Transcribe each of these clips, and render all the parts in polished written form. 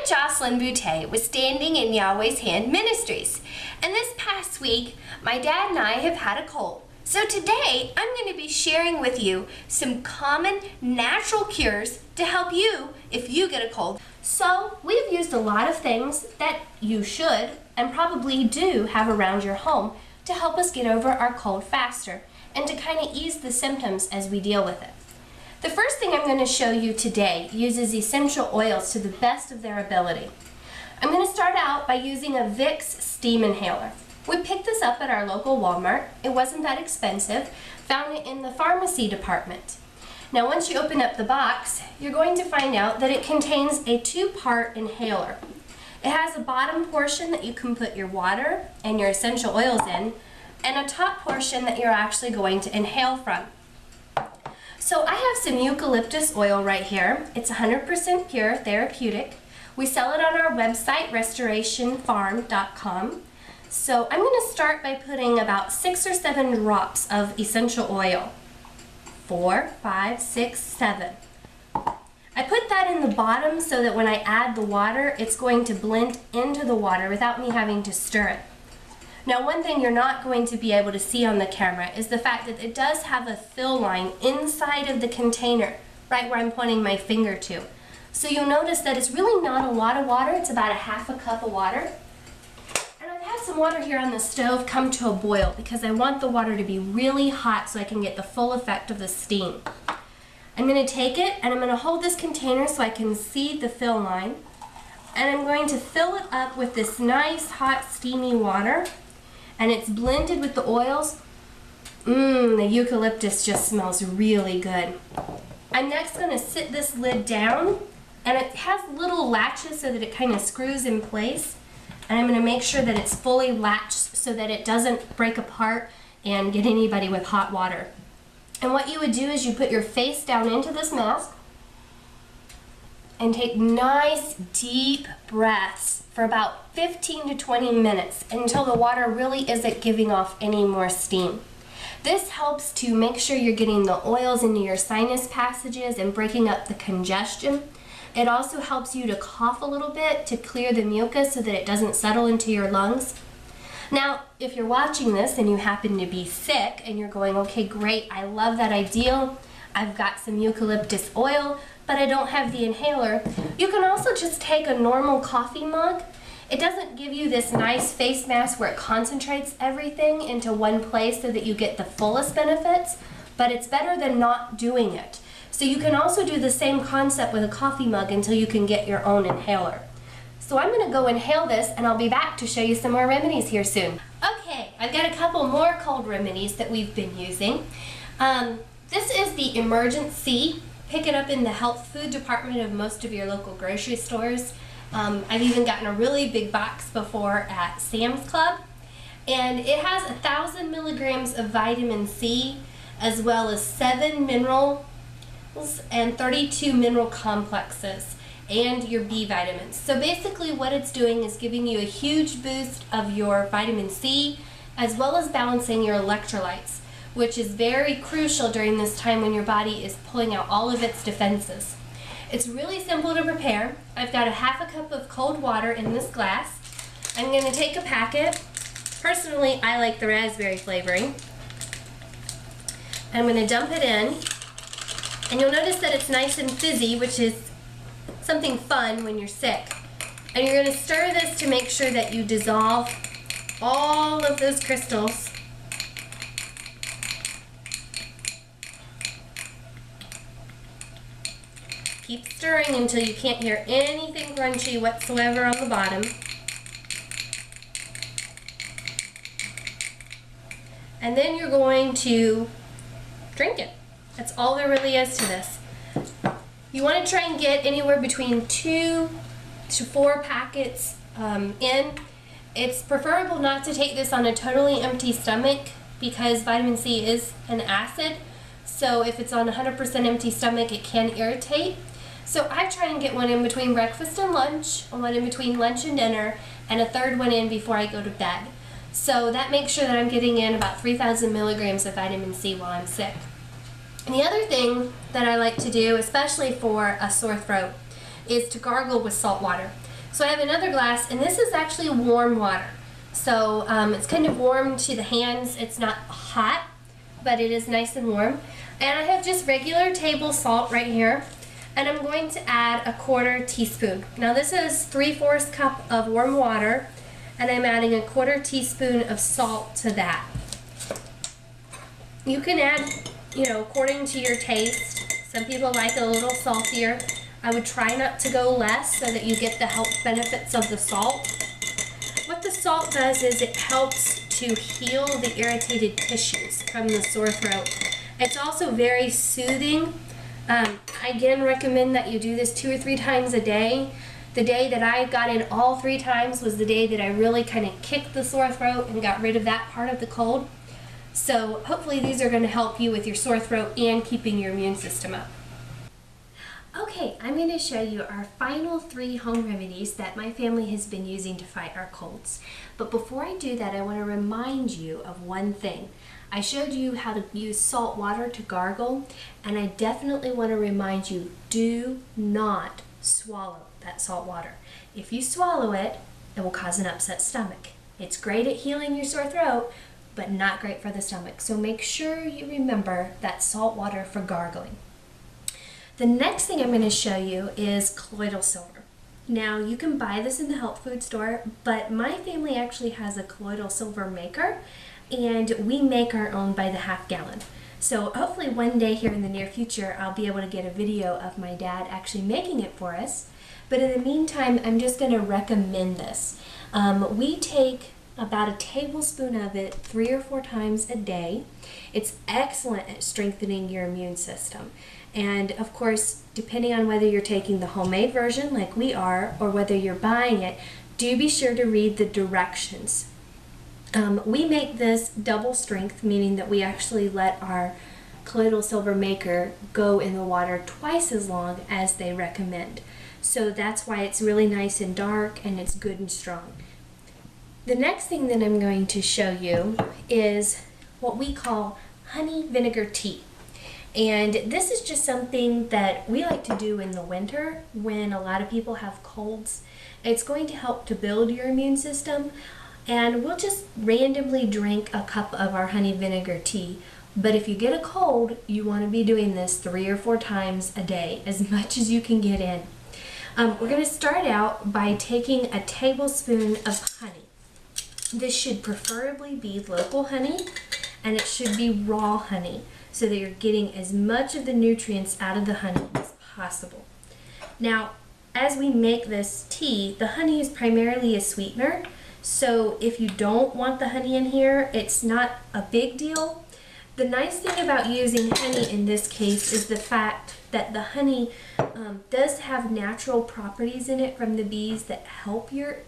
Jocelyn Boutte with Standing in Yahweh's Hand Ministries. And this past week, my dad and I have had a cold. So today, I'm going to be sharing with you some common natural cures to help you if you get a cold. So we've used a lot of things that you should and probably do have around your home to help us get over our cold faster and to kind of ease the symptoms as we deal with it. The first thing I'm going to show you today uses essential oils to the best of their ability. I'm going to start out by using a Vicks steam inhaler. We picked this up at our local Walmart. It wasn't that expensive. Found it in the pharmacy department. Now once you open up the box, you're going to find out that it contains a two-part inhaler. It has a bottom portion that you can put your water and your essential oils in, and a top portion that you're actually going to inhale from. So I have some eucalyptus oil right here. It's 100% pure, therapeutic. We sell it on our website, restorationfarm.com. So I'm going to start by putting about 6 or 7 drops of essential oil. 4, 5, 6, 7. I put that in the bottom so that when I add the water, it's going to blend into the water without me having to stir it. Now one thing you're not going to be able to see on the camera is the fact that it does have a fill line inside of the container, right where I'm pointing my finger to. So you'll notice that it's really not a lot of water, it's about a half a cup of water. And I've had some water here on the stove come to a boil because I want the water to be really hot so I can get the full effect of the steam. I'm going to take it and I'm going to hold this container so I can see the fill line. And I'm going to fill it up with this nice hot steamy water. And it's blended with the oils. The eucalyptus just smells really good. I'm next going to sit this lid down, and it has little latches so that it kind of screws in place. And I'm going to make sure that it's fully latched so that it doesn't break apart and get anybody with hot water. And what you would do is you put your face down into this mask and take nice deep breaths for about 15 to 20 minutes until the water really isn't giving off any more steam. This helps to make sure you're getting the oils into your sinus passages and breaking up the congestion. It also helps you to cough a little bit to clear the mucus so that it doesn't settle into your lungs. Now, if you're watching this and you happen to be sick and you're going, okay, great, I love that idea. I've got some eucalyptus oil, but I don't have the inhaler. You can also just take a normal coffee mug. It doesn't give you this nice face mask where it concentrates everything into one place so that you get the fullest benefits, but it's better than not doing it. So you can also do the same concept with a coffee mug until you can get your own inhaler. So I'm going to go inhale this and I'll be back to show you some more remedies here soon. Okay, I've got a couple more cold remedies that we've been using. This is the Emergency. Pick it up in the health food department of most of your local grocery stores. I've even gotten a really big box before at Sam's Club. And it has 1,000 milligrams of vitamin C as well as 7 minerals and 32 mineral complexes and your B vitamins. So basically what it's doing is giving you a huge boost of your vitamin C as well as balancing your electrolytes, which is very crucial during this time when your body is pulling out all of its defenses. It's really simple to prepare. I've got a half a cup of cold water in this glass. I'm going to take a packet. Personally, I like the raspberry flavoring. I'm going to dump it in. And you'll notice that it's nice and fizzy, which is something fun when you're sick. And you're going to stir this to make sure that you dissolve all of those crystals. Keep stirring until you can't hear anything crunchy whatsoever on the bottom. And then you're going to drink it. That's all there really is to this. You want to try and get anywhere between 2 to 4 packets in. It's preferable not to take this on a totally empty stomach because vitamin C is an acid. So if it's on 100% empty stomach, it can irritate. So I try and get one in between breakfast and lunch, one in between lunch and dinner, and a third one in before I go to bed. So that makes sure that I'm getting in about 3,000 milligrams of vitamin C while I'm sick. And the other thing that I like to do, especially for a sore throat, is to gargle with salt water. So I have another glass, and this is actually warm water. So it's kind of warm to the hands. It's not hot, but it is nice and warm. And I have just regular table salt right here. And I'm going to add a 1/4 teaspoon. Now this is 3/4 cup of warm water, and I'm adding a 1/4 teaspoon of salt to that. You can add, according to your taste. Some people like it a little saltier. I would try not to go less so that you get the health benefits of the salt. What the salt does is it helps to heal the irritated tissues from the sore throat. It's also very soothing. I again recommend that you do this 2 or 3 times a day. The day that I got in all 3 times was the day that I really kind of kicked the sore throat and got rid of that part of the cold. So hopefully these are going to help you with your sore throat and keeping your immune system up. Okay, I'm going to show you our final 3 home remedies that my family has been using to fight our colds. But before I do that, I want to remind you of one thing. I showed you how to use salt water to gargle, and I definitely want to remind you, do not swallow that salt water. If you swallow it, it will cause an upset stomach. It's great at healing your sore throat, but not great for the stomach. So make sure you remember that salt water for gargling. The next thing I'm going to show you is colloidal silver. Now you can buy this in the health food store, but my family actually has a colloidal silver maker, and we make our own by the half gallon. So hopefully one day here in the near future I'll be able to get a video of my dad actually making it for us. But in the meantime, I'm just going to recommend this. We take about a tablespoon of it 3 or 4 times a day. It's excellent at strengthening your immune system. And of course, depending on whether you're taking the homemade version like we are or whether you're buying it, do be sure to read the directions. We make this double strength, meaning that we actually let our colloidal silver maker go in the water twice as long as they recommend. So that's why it's really nice and dark and it's good and strong. The next thing that I'm going to show you is what we call honey vinegar tea. And this is just something that we like to do in the winter when a lot of people have colds. It's going to help to build your immune system, and we'll just randomly drink a cup of our honey vinegar tea. But if you get a cold, you want to be doing this 3 or 4 times a day, as much as you can get in. We're going to start out by taking a tablespoon of honey. This should preferably be local honey, and it should be raw honey, so that you're getting as much of the nutrients out of the honey as possible. Now, as we make this tea, the honey is primarily a sweetener, so if you don't want the honey in here, it's not a big deal. The nice thing about using honey in this case is the fact that the honey does have natural properties in it from the bees that help your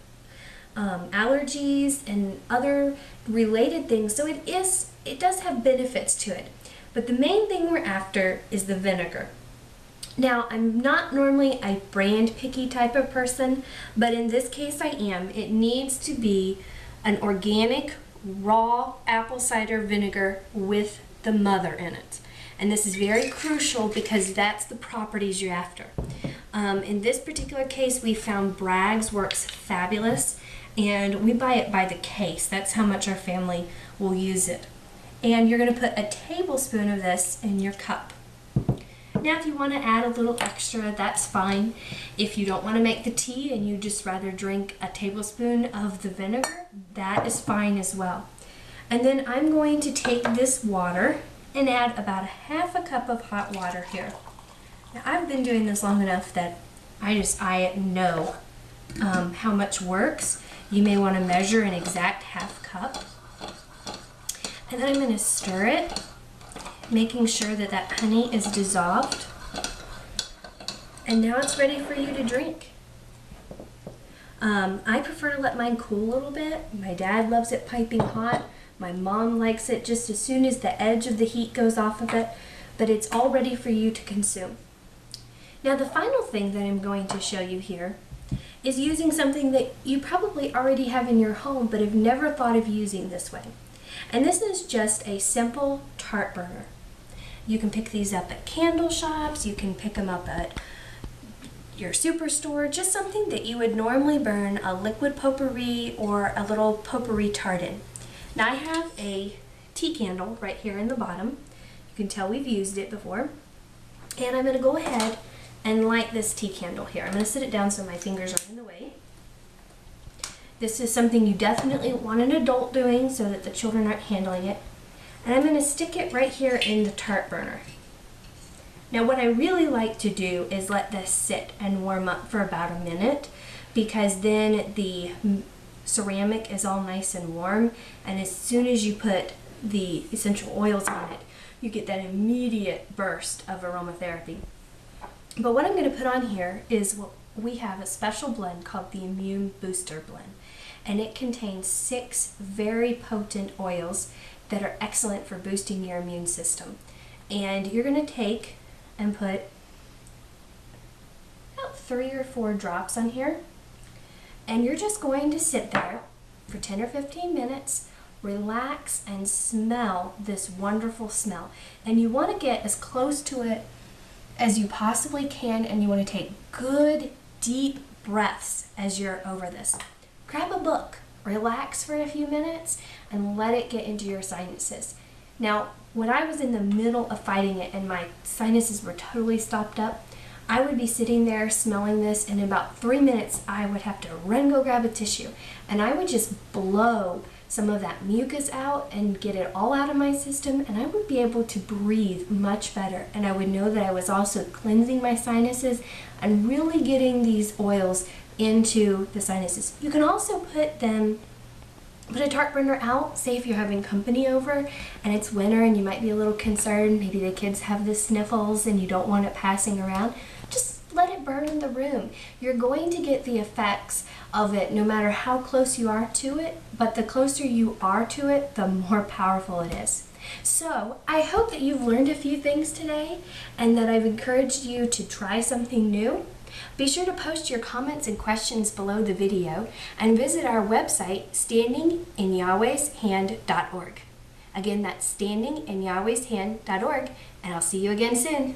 allergies and other related things, so it does have benefits to it. But the main thing we're after is the vinegar. Now, I'm not normally a brand picky type of person, but in this case I am. It needs to be an organic, raw apple cider vinegar with the mother in it. And this is very crucial because that's the properties you're after. In this particular case, we found Bragg's works fabulous, and we buy it by the case. That's how much our family will use it. And you're going to put a tablespoon of this in your cup. Now, if you want to add a little extra, that's fine. If you don't want to make the tea and you just rather drink a tablespoon of the vinegar, that is fine as well. And then I'm going to take this water and add about 1/2 cup of hot water here. Now, I've been doing this long enough that I know how much works. You may want to measure an exact 1/2 cup. And then I'm going to stir it, making sure that that honey is dissolved. And now it's ready for you to drink. I prefer to let mine cool a little bit. My dad loves it piping hot. My mom likes it just as soon as the edge of the heat goes off of it, but it's all ready for you to consume. Now, the final thing that I'm going to show you here is using something that you probably already have in your home but have never thought of using this way. And this is just a simple tart burner. You can pick these up at candle shops, you can pick them up at your superstore, just something that you would normally burn a liquid potpourri or a little potpourri tart in. Now I have a tea candle right here in the bottom. You can tell we've used it before. And I'm going to go ahead and light this tea candle here. I'm going to sit it down so my fingers aren't in the way. This is something you definitely want an adult doing so that the children aren't handling it. And I'm going to stick it right here in the tart burner. Now what I really like to do is let this sit and warm up for about a minute, because then the ceramic is all nice and warm, and as soon as you put the essential oils on it, you get that immediate burst of aromatherapy. But what I'm going to put on here is what we have, a special blend called the Immune Booster Blend, and it contains 6 very potent oils that are excellent for boosting your immune system. And you're going to take and put about 3 or 4 drops on here, and you're just going to sit there for 10 or 15 minutes, relax, and smell this wonderful smell. And you want to get as close to it as you possibly can, and you want to take good deep breaths as you're over this. Grab a book, relax for a few minutes, and let it get into your sinuses. Now, when I was in the middle of fighting it and my sinuses were totally stopped up, I would be sitting there smelling this, and in about 3 minutes I would have to run and go grab a tissue, and I would just blow some of that mucus out and get it all out of my system, and I would be able to breathe much better, and I would know that I was also cleansing my sinuses and really getting these oils into the sinuses. You can also put a tart burner out, say if you're having company over and it's winter and you might be a little concerned, maybe the kids have the sniffles and you don't want it passing around, just let it burn in the room. You're going to get the effects of it no matter how close you are to it, but the closer you are to it, the more powerful it is. So I hope that you've learned a few things today and that I've encouraged you to try something new. Be sure to post your comments and questions below the video and visit our website, standinginyahwehshand.org. Again, that's standinginyahwehshand.org, and I'll see you again soon.